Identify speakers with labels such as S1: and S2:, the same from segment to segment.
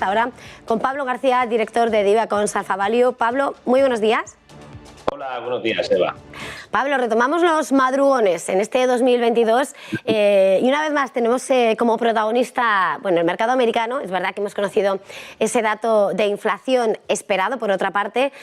S1: Ahora con Pablo García, director de Divacons Alpha Value. Pablo, muy buenos días.
S2: Hola, buenos días, Eva.
S1: Pablo, retomamos los madrugones en este 2022 y una vez más tenemos como protagonista, bueno, el mercado americano. Es verdad que hemos conocido ese dato de inflación esperado, por otra parte,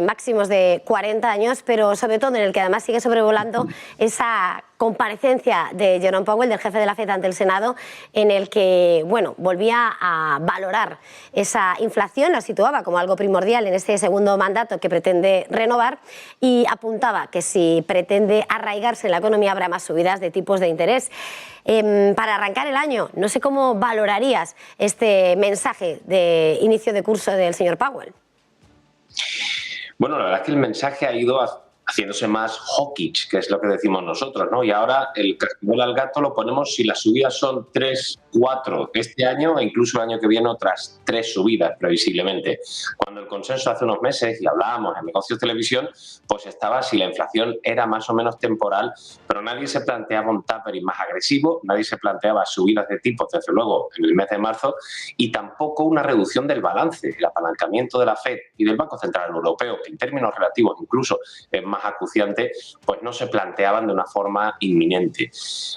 S1: máximos de 40 años, pero sobre todo en el que además sigue sobrevolando esa comparecencia de Jerome Powell, del jefe de la FED, ante el Senado, en el que, bueno, volvía a valorar esa inflación, la situaba como algo primordial en este segundo mandato que pretende renovar y apuntaba que si pretende arraigarse en la economía habrá más subidas de tipos de interés. Para arrancar el año, no sé cómo valorarías este mensaje de inicio de curso del señor Powell.
S2: Bueno, la verdad es que el mensaje ha ido haciéndose más hawkish, que es lo que decimos nosotros, ¿no? Y ahora el cascabel al gato lo ponemos si las subidas son 3, 4 este año e incluso el año que viene otras 3 subidas previsiblemente. Cuando el consenso hace unos meses, y hablábamos en Negocios Televisión, pues estaba si la inflación era más o menos temporal, pero nadie se planteaba un tapering más agresivo, nadie se planteaba subidas de tipos, desde luego, en el mes de marzo, y tampoco una reducción del balance, el apalancamiento de la FED y del Banco Central Europeo, que en términos relativos incluso es más acuciante, pues no se planteaban de una forma inminente.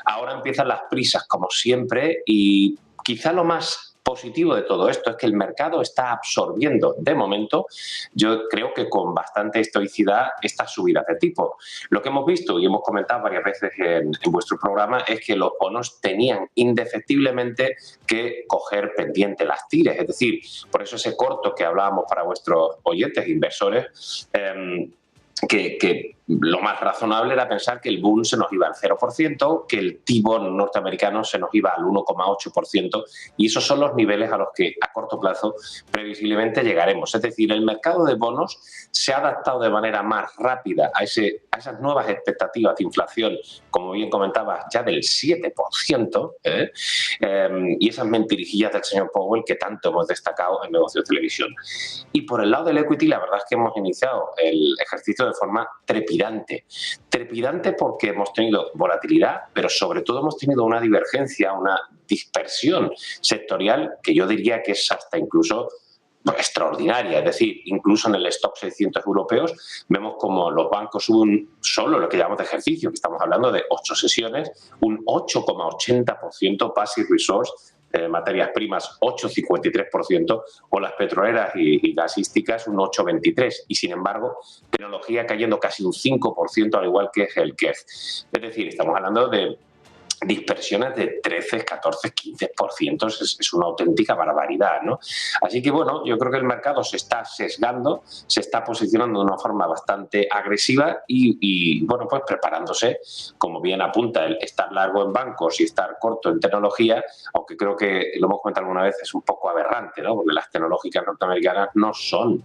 S2: Ahora empiezan las prisas, como siempre, y quizá lo más positivo de todo esto es que el mercado está absorbiendo, de momento, yo creo que con bastante estoicidad, estas subidas de tipo. Lo que hemos visto y hemos comentado varias veces en vuestro programa es que los bonos tenían indefectiblemente que coger pendiente las tires, es decir, por eso ese corto que hablábamos para vuestros oyentes e inversores, que lo más razonable era pensar que el Bund se nos iba al 0%, que el T-Bond norteamericano se nos iba al 1,8%, y esos son los niveles a los que a corto plazo previsiblemente llegaremos. Es decir, el mercado de bonos se ha adaptado de manera más rápida a esas nuevas expectativas de inflación, como bien comentabas, ya del 7%, y esas mentirijillas del señor Powell que tanto hemos destacado en Negocios Televisión. Y por el lado del equity, la verdad es que hemos iniciado el ejercicio de forma trepidante. Trepidante porque hemos tenido volatilidad, pero sobre todo hemos tenido una divergencia, una dispersión sectorial que yo diría que es hasta incluso extraordinaria. Es decir, incluso en el stock 600 europeos vemos como los bancos suben solo lo que llamamos de ejercicio, que estamos hablando de 8 sesiones, un 8,80%, Passive Resource, materias primas 8,53%, o las petroleras y gasísticas un 8,23%, y sin embargo tecnología cayendo casi un 5%, al igual que Healthcare. Es decir, estamos hablando de dispersiones de 13, 14, 15%, es una auténtica barbaridad, ¿no? Así que, bueno, yo creo que el mercado se está sesgando, se está posicionando de una forma bastante agresiva y bueno, pues preparándose, como bien apunta, el estar largo en bancos y estar corto en tecnología, aunque creo que, lo hemos comentado alguna vez, es un poco aberrante, ¿no? Porque las tecnológicas norteamericanas no son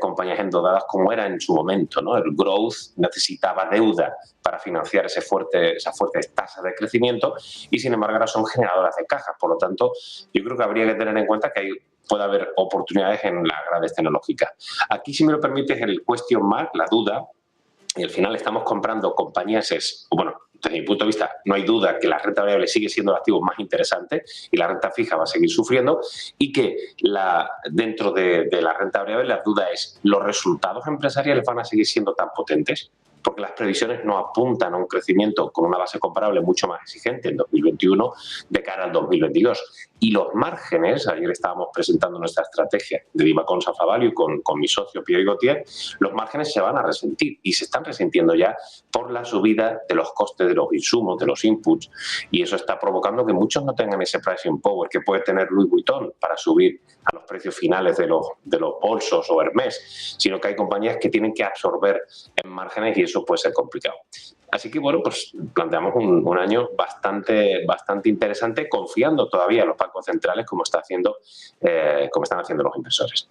S2: compañías endeudadas como era en su momento, ¿no? El growth necesitaba deuda para financiar esas fuertes tasas de crecimiento y sin embargo ahora son generadoras de caja. Por lo tanto, yo creo que habría que tener en cuenta que puede haber oportunidades en las grandes tecnológicas. Aquí, si me lo permites, el question mark, la duda, y al final estamos comprando compañías, bueno, desde mi punto de vista, no hay duda que la renta variable sigue siendo el activo más interesante y la renta fija va a seguir sufriendo, y que dentro de la renta variable la duda es, ¿los resultados empresariales van a seguir siendo tan potentes? Porque las previsiones no apuntan a un crecimiento con una base comparable mucho más exigente en 2021 de cara al 2022. Y los márgenes, ayer estábamos presentando nuestra estrategia de Divacons Alpha Value con mi socio Pierre Gauthier, los márgenes se van a resentir y se están resintiendo ya por la subida de los costes de los insumos, de los inputs, y eso está provocando que muchos no tengan ese pricing power que puede tener Louis Vuitton para subir a los precios finales de los bolsos o Hermès, sino que hay compañías que tienen que absorber en márgenes y eso puede ser complicado. Así que, bueno, pues planteamos un año bastante interesante, confiando todavía en los bancos centrales como están haciendo los inversores.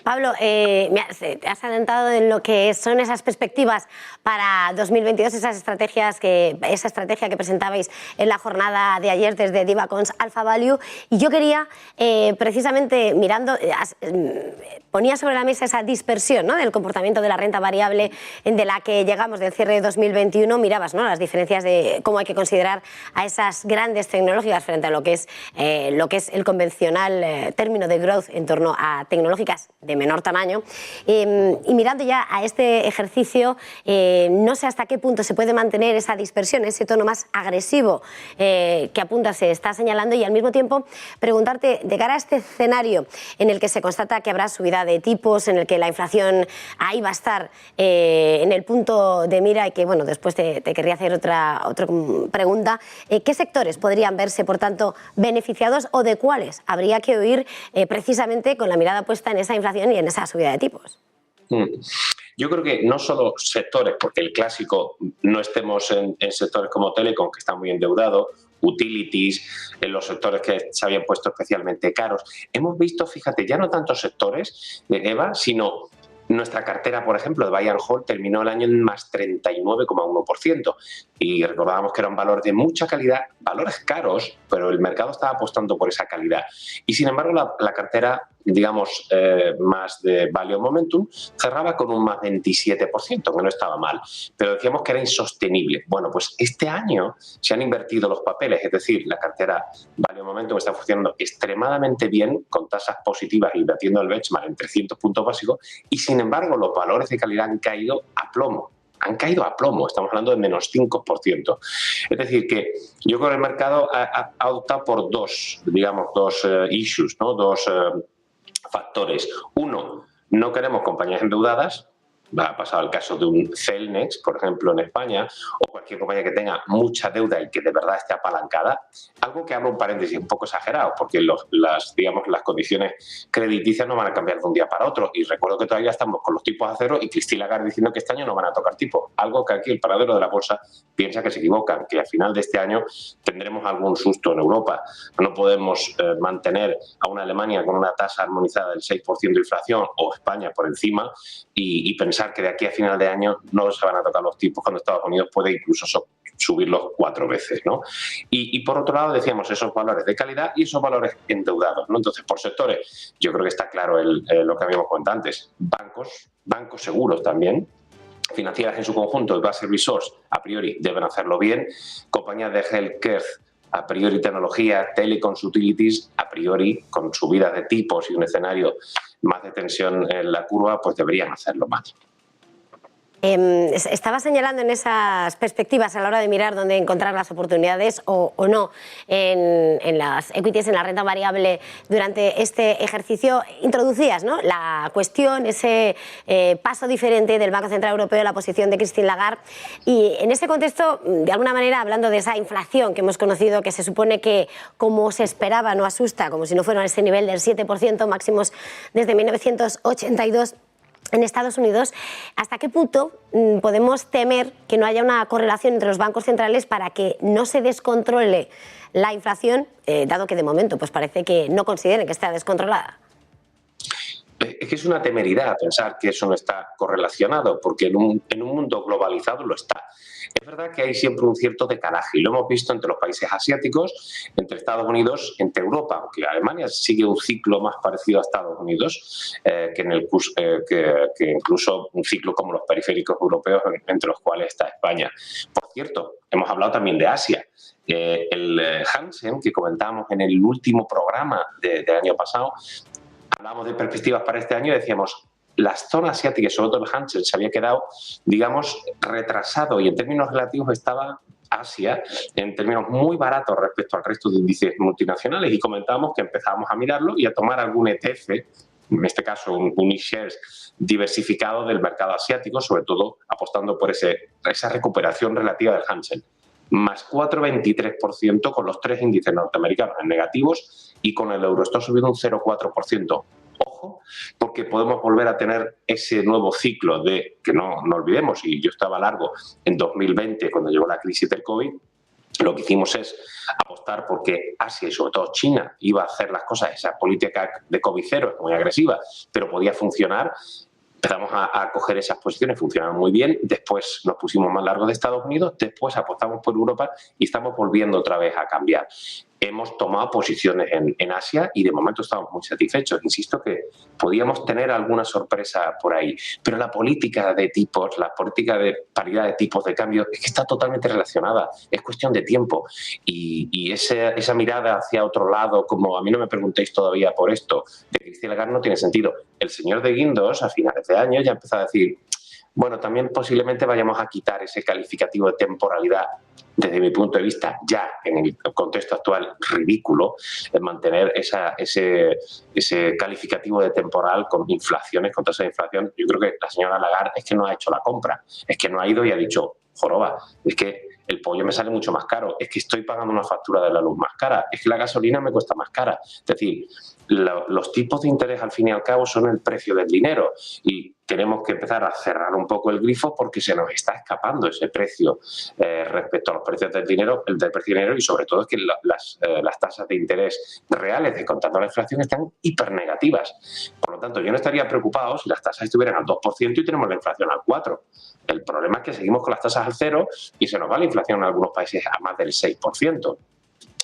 S1: Pablo, te has adelantado en lo que son esas perspectivas para 2022, esa estrategia que presentabais en la jornada de ayer desde Divacons Alpha Value. Y yo quería, precisamente mirando, ponía sobre la mesa esa dispersión, ¿no?, del comportamiento de la renta variable de la que llegamos del cierre de 2021. Mirabas, ¿no?, las diferencias de cómo hay que considerar a esas grandes tecnológicas frente a lo que es el convencional término de growth en torno a tecnológicas de menor tamaño. Y mirando ya a este ejercicio, no sé hasta qué punto se puede mantener esa dispersión, ese tono más agresivo que apunta, se está señalando, y al mismo tiempo preguntarte, de cara a este escenario en el que se constata que habrá subida de tipos, en el que la inflación ahí va a estar en el punto de mira, y que, bueno, después te querría hacer otra pregunta, ¿qué sectores podrían verse, por tanto, beneficiados, o de cuáles habría que huir precisamente con la mirada puesta en esa inflación y en esa subida de tipos?
S2: Yo creo que no solo sectores, porque el clásico, no estemos en sectores como Telecom, que está muy endeudado, utilities, en los sectores que se habían puesto especialmente caros. Hemos visto, fíjate, ya no tantos sectores, Eva, sino nuestra cartera, por ejemplo, de Buy and Hold terminó el año en más 39,1%, y recordábamos que era un valor de mucha calidad, valores caros, pero el mercado estaba apostando por esa calidad. Y sin embargo, la cartera, digamos, más de Value Momentum, cerraba con un más 27%, que no estaba mal, pero decíamos que era insostenible. Bueno, pues este año se han invertido los papeles, es decir, la cartera Value Momentum está funcionando extremadamente bien, con tasas positivas y batiendo el benchmark en 300 puntos básicos, y sin embargo los valores de calidad han caído a plomo. Estamos hablando de menos 5%. Es decir, que yo creo que el mercado ha optado por dos issues, ¿no?, dos factores. Uno, no queremos compañías endeudadas. Ha pasado el caso de un Cellnex, por ejemplo, en España, o cualquier compañía que tenga mucha deuda y que de verdad esté apalancada. Algo que abro un paréntesis un poco exagerado, porque las condiciones crediticias no van a cambiar de un día para otro. Y recuerdo que todavía estamos con los tipos a cero y Christine Lagarde diciendo que este año no van a tocar tipos. Algo que aquí el paradero de la bolsa piensa que se equivocan, que al final de este año tendremos algún susto en Europa. No podemos mantener a una Alemania con una tasa armonizada del 6% de inflación, o España por encima, y pensar que de aquí a final de año no se van a tocar los tipos, cuando Estados Unidos puede incluso subirlos 4 veces, ¿no? Y por otro lado decíamos esos valores de calidad y esos valores endeudados, ¿no? Entonces, por sectores, yo creo que está claro lo que habíamos comentado antes. Bancos seguros también, financieras en su conjunto, Base Resource, a priori deben hacerlo bien, compañías de healthcare, a priori tecnología, telecoms, utilities, a priori con subidas de tipos y un escenario más de tensión en la curva, pues deberían hacerlo más.
S1: Estaba señalando en esas perspectivas a la hora de mirar dónde encontrar las oportunidades o no en las equities, en la renta variable durante este ejercicio. Introducías, ¿no?, la cuestión, ese paso diferente del Banco Central Europeo, la posición de Christine Lagarde. Y en ese contexto, de alguna manera, hablando de esa inflación que hemos conocido, que se supone que, como se esperaba, no asusta, como si no fuera a ese nivel del 7%, máximos desde 1982, en Estados Unidos, ¿hasta qué punto podemos temer que no haya una correlación entre los bancos centrales para que no se descontrole la inflación, dado que de momento pues parece que no consideren que está descontrolada?
S2: Es que es una temeridad pensar que eso no está correlacionado, porque en un mundo globalizado lo está. Es verdad que hay siempre un cierto decalaje, y lo hemos visto entre los países asiáticos, entre Estados Unidos, entre Europa, aunque Alemania sigue un ciclo más parecido a Estados Unidos, que incluso un ciclo como los periféricos europeos, entre los cuales está España. Por cierto, hemos hablado también de Asia. El Hansen, que comentábamos en el último programa del año pasado, hablábamos de perspectivas para este año y decíamos, las zonas asiáticas, sobre todo el Hansen, se había quedado, digamos, retrasado, y en términos relativos estaba Asia en términos muy baratos respecto al resto de índices multinacionales, y comentábamos que empezábamos a mirarlo y a tomar algún ETF, en este caso un e-shares diversificado del mercado asiático, sobre todo apostando por esa recuperación relativa del Hansen. Más 4,23% con los 3 índices norteamericanos en negativos, y con el Eurostoxx subiendo un 0,4%. Ojo, porque podemos volver a tener ese nuevo ciclo que no olvidemos, y yo estaba largo en 2020 cuando llegó la crisis del COVID, lo que hicimos es apostar porque Asia y sobre todo China iba a hacer las cosas, esa política de COVID-0 es muy agresiva, pero podía funcionar. Empezamos a coger esas posiciones, funcionaron muy bien, después nos pusimos más largos de Estados Unidos, después apostamos por Europa y estamos volviendo otra vez a cambiar. Hemos tomado posiciones en Asia y de momento estamos muy satisfechos. Insisto que podíamos tener alguna sorpresa por ahí, pero la política de tipos, la política de paridad de tipos de cambio es que está totalmente relacionada, es cuestión de tiempo y esa mirada hacia otro lado, como a mí no me preguntéis todavía por esto, de Christine Lagarde no tiene sentido. El señor de Guindos a finales de año ya empezó a decir, bueno, también posiblemente vayamos a quitar ese calificativo de temporalidad. Desde mi punto de vista, ya en el contexto actual, ridículo mantener ese calificativo de temporal con inflaciones, con tasa de inflación. Yo creo que la señora Lagarde es que no ha hecho la compra, es que no ha ido y ha dicho, joroba, es que el pollo me sale mucho más caro, es que estoy pagando una factura de la luz más cara, es que la gasolina me cuesta más cara. Es decir, los tipos de interés al fin y al cabo son el precio del dinero y tenemos que empezar a cerrar un poco el grifo porque se nos está escapando ese precio respecto a los precios del dinero, y sobre todo es que las tasas de interés reales descontando la inflación están hipernegativas. Por lo tanto, yo no estaría preocupado si las tasas estuvieran al 2% y tenemos la inflación al 4%. El problema es que seguimos con las tasas al 0 y se nos va la inflación en algunos países a más del 6%.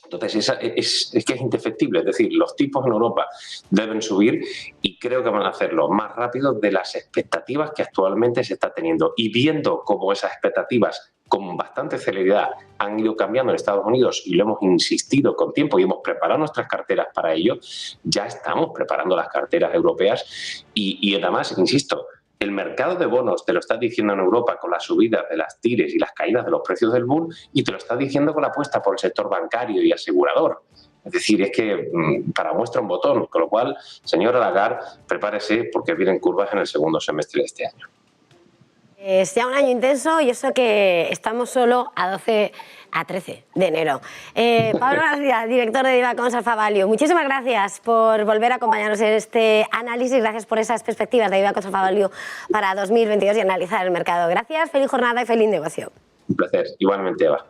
S2: Entonces, es que es indefectible. Es decir, los tipos en Europa deben subir y creo que van a hacerlo más rápido de las expectativas que actualmente se está teniendo. Y viendo cómo esas expectativas con bastante celeridad han ido cambiando en Estados Unidos y lo hemos insistido con tiempo y hemos preparado nuestras carteras para ello, ya estamos preparando las carteras europeas y además, insisto, el mercado de bonos te lo está diciendo en Europa con las subidas de las tires y las caídas de los precios del bull y te lo está diciendo con la apuesta por el sector bancario y asegurador. Es decir, es que para muestra un botón, con lo cual, señora Lagarde, prepárese porque vienen curvas en el segundo semestre de este año.
S1: Es ya un año intenso y eso que estamos solo a 13 de enero. Pablo García, director de Divacons Alpha Value, muchísimas gracias por volver a acompañarnos en este análisis, gracias por esas perspectivas de Divacons Alpha Value para 2022 y analizar el mercado. Gracias, feliz jornada y feliz negocio.
S2: Un placer, igualmente, Eva.